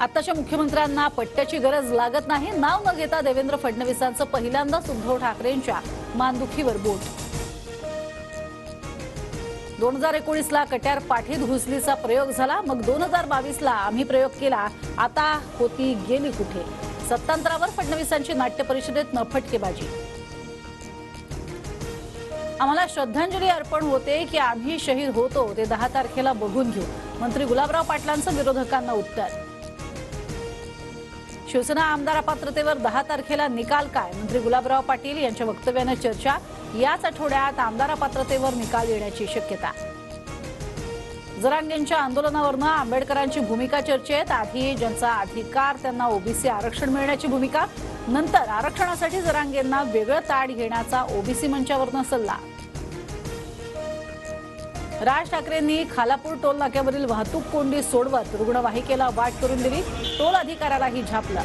आताच्या मुख्यमंत्र्यांना पट्ट्याची गरज लागत नाही। नाव न घेता देवेंद्र फडणवीसांचं पहिल्यांदाच उद्धव ठाकरेंच्या मानदुखीवर बोट। 2019 ला कट्यार पाठीत घुसलीचा प्रयोग झाला, मग 2022 ला आम्ही प्रयोग केला, आता होती गेली कुठे। सत्तांतरावर फडणवीसांची नाट्य परिषदेत न फटकेबाजी। आम्हाला श्रद्धांजली अर्पण होते की आम्ही शहीद होतो ते 10 तारखेला बघून घेऊ। मंत्री गुलाबराव पाटलांचं विरोधकांना उत्तर। शिवसेना आमदार पात्रतेवर 10 तारखेला निकाल काय? मंत्री गुलाबराव पाटील यांच्या वक्तव्याने चर्चा। याच आठवड्यात आमदार पात्रतेवर निकाल येण्याची शक्यता। जरांगेंच्या आंदोलनावरनं आंबेडकरांची भूमिका चर्चेत। आधी ज्यांचा अधिकार त्यांना ओबीसी आरक्षण मिळण्याची भूमिका, नंतर आरक्षणासाठी जरांगेंना वेगळं ताट घेण्याचा ओबीसी मंचावरनं सल्ला। राज ठाकरेंनी खालापूर टोल नाक्यावरील वाहतूक कोंडी सोडवत रुग्णवाहिकेला वाट करून दिली, टोल अधिकाऱ्यालाही झापलं।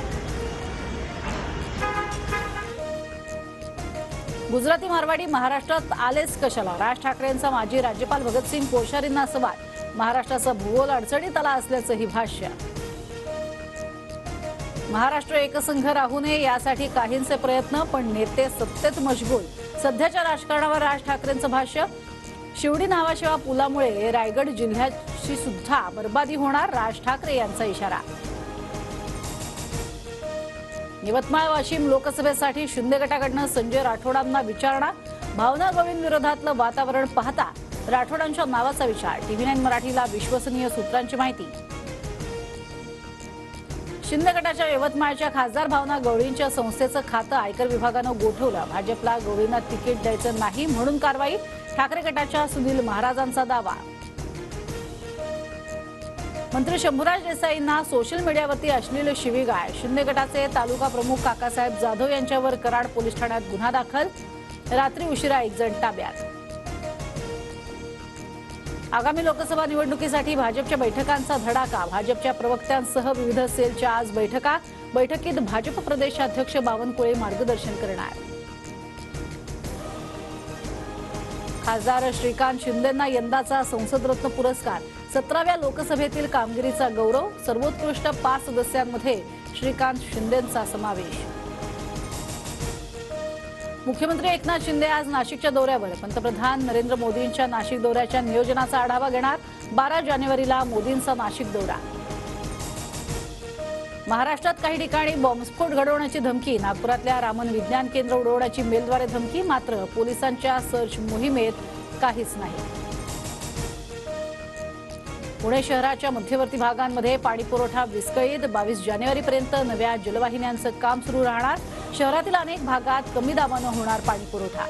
गुजराती मारवाडी महाराष्ट्रात आलेच कशाला? राज ठाकरेंचा माजी राज्यपाल भगतसिंग कोश्यारींना सवाल। महाराष्ट्राचा भूगोल अडचणीत आला असल्याचंही भाष्य। महाराष्ट्र एकसंघ राहू नये यासाठी काहींचे प्रयत्न, पण नेते सत्तेत मशगूल। सध्याच्या राजकारणावर राज ठाकरेंचं भाष्य। शिवडी नावाशिवा पुलामुळे रायगड जिल्ह्याची सुद्धा बर्बादी होणार, राज ठाकरे यांचा इशारा। यवतमाळ वाशिम लोकसभेसाठी शिंदे गटाकडून संजय राठोडांना विचारणा। भावना गवळीं विरोधातलं वातावरण पाहता राठोडांच्या नावाचा विचार। TV9 मराठीला विश्वसनीय सूत्रांची माहिती। शिंदे गटाच्या यवतमाळच्या खासदार भावना गवळींच्या संस्थेचं खातं आयकर विभागानं गोठवलं। भाजपला गवळींना तिकीट द्यायचं नाही म्हणून कारवाई। ठाकरे गटाच्या सुनील महाराजांचा दावा। मंत्री शंभूराज देसाईंना सोशल मीडियावरती अश्लील शिवीगाळ। शिंदे गटाचे तालुका प्रमुख काकासाहेब जाधव यांच्यावर कराड पोलीस ठाण्यात गुन्हा दाखल। रात्री उशिरा एक जण ताब्यात। आगामी लोकसभा निवडणुकीसाठी भाजपच्या बैठकांचा धडाका। भाजपच्या प्रवक्त्यांसह विविध सेलच्या आज बैठका। बैठकीत भाजप प्रदेशाध्यक्ष बावनकुळे मार्गदर्शन करणार। खासदार श्रीकांत शिंदेंना यंदाचा संसदरत्न पुरस्कार। 17व्या लोकसभेतील कामगिरीचा गौरव। सर्वोत्कृष्ट 5 सदस्यांमध्ये श्रीकांत शिंदेंचा समावेश। मुख्यमंत्री एकनाथ शिंदे आज नाशिकच्या दौऱ्यावर। पंतप्रधान नरेंद्र मोदींच्या नाशिक दौऱ्याच्या नियोजनाचा आढावा घेणार। 12 जानेवारीला मोदींचा नाशिक दौरा। महाराष्ट्रात काही ठिकाणी बॉम्बस्फोट घडवण्याची धमकी। नागपुरातल्या रामन विज्ञान केंद्र उडवण्याची मेलद्वारे धमकी, मात्र पोलिसांच्या सर्च मोहिमेत काहीच नाही। पुणे शहराच्या मध्यवर्ती भागांमध्ये पाणीपुरवठा विस्कळीत। 22 जानेवारीपर्यंत नव्या जलवाहिन्यांचं काम सुरू राहणार। शहरातील अनेक भागात कमी दाबानं होणार पाणीपुरवठा।